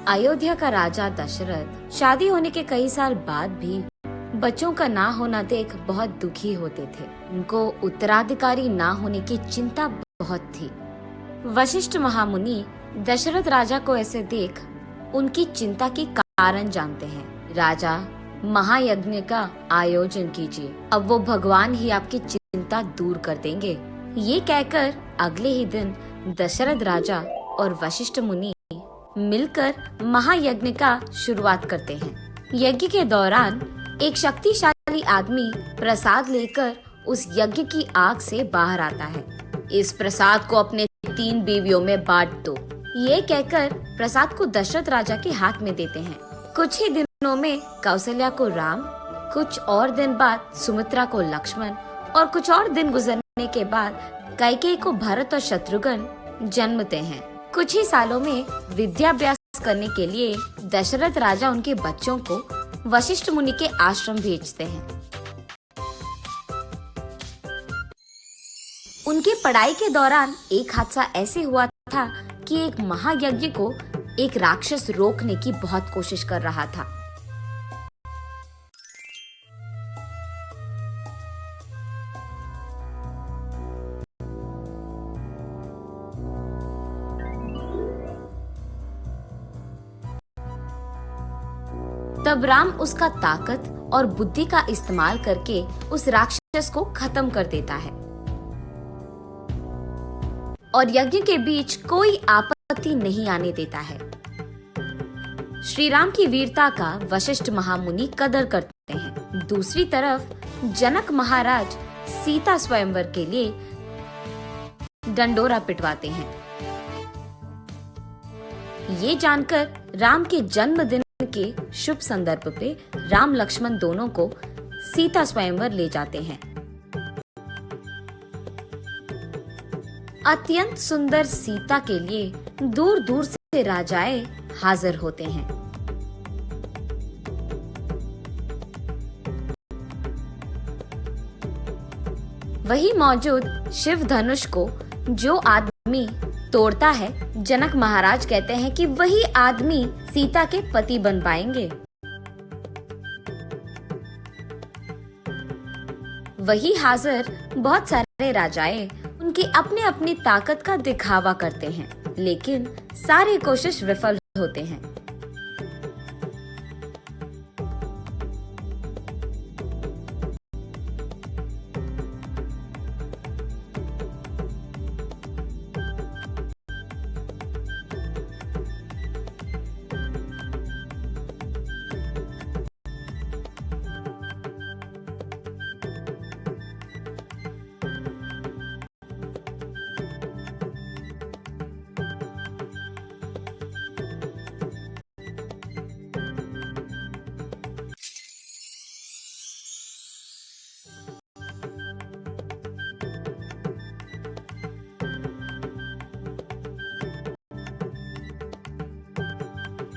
अयोध्या का राजा दशरथ शादी होने के कई साल बाद भी बच्चों का ना होना देख बहुत दुखी होते थे। उनको उत्तराधिकारी ना होने की चिंता बहुत थी। वशिष्ठ महामुनि दशरथ राजा को ऐसे देख उनकी चिंता के कारण जानते हैं। राजा, महायज्ञ का आयोजन कीजिए, अब वो भगवान ही आपकी चिंता दूर कर देंगे। ये कहकर अगले ही दिन दशरथ राजा और वशिष्ठ मुनि मिलकर महायज्ञ का शुरुआत करते हैं। यज्ञ के दौरान एक शक्तिशाली आदमी प्रसाद लेकर उस यज्ञ की आग से बाहर आता है। इस प्रसाद को अपने 3 बीवियों में बांट दो, ये कहकर प्रसाद को दशरथ राजा के हाथ में देते हैं। कुछ ही दिनों में कौशल्या को राम, कुछ और दिन बाद सुमित्रा को लक्ष्मण और कुछ और दिन गुजरने के बाद कैकेयी को भरत और शत्रुघ्न जन्मते हैं। कुछ ही सालों में विद्याभ्यास करने के लिए दशरथ राजा उनके बच्चों को वशिष्ठ मुनि के आश्रम भेजते हैं। उनकी पढ़ाई के दौरान एक हादसा ऐसे हुआ था कि एक महायज्ञ को एक राक्षस रोकने की बहुत कोशिश कर रहा था। तब राम उसका ताकत और बुद्धि का इस्तेमाल करके उस राक्षस को खत्म कर देता है और यज्ञ के बीच कोई आपत्ति नहीं आने देता है। श्री राम की वीरता का वशिष्ठ महामुनि कदर करते हैं। दूसरी तरफ जनक महाराज सीता स्वयंवर के लिए डंडोरा पिटवाते हैं। ये जानकर राम के जन्मदिन के शुभ संदर्भ पे राम लक्ष्मण दोनों को सीता स्वयंवर ले जाते हैं। अत्यंत सुंदर सीता के लिए दूर दूर से राजाएं हाजिर होते हैं। वही मौजूद शिव धनुष को जो आदमी तोड़ता है, जनक महाराज कहते हैं कि वही आदमी सीता के पति बन पाएंगे। वही हाजिर बहुत सारे राजाएं उनकी अपनी अपनी ताकत का दिखावा करते हैं, लेकिन सारी कोशिश विफल होते हैं।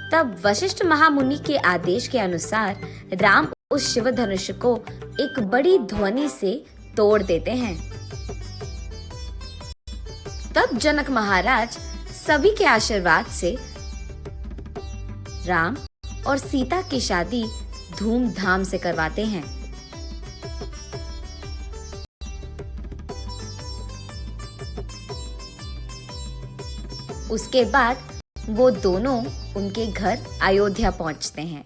तब वशिष्ठ महामुनि के आदेश के अनुसार राम उस शिव धनुष को एक बड़ी ध्वनि से तोड़ देते हैं। तब जनक महाराज सभी के आशीर्वाद से राम और सीता की शादी धूमधाम से करवाते हैं। उसके बाद वो दोनों उनके घर अयोध्या पहुंचते हैं।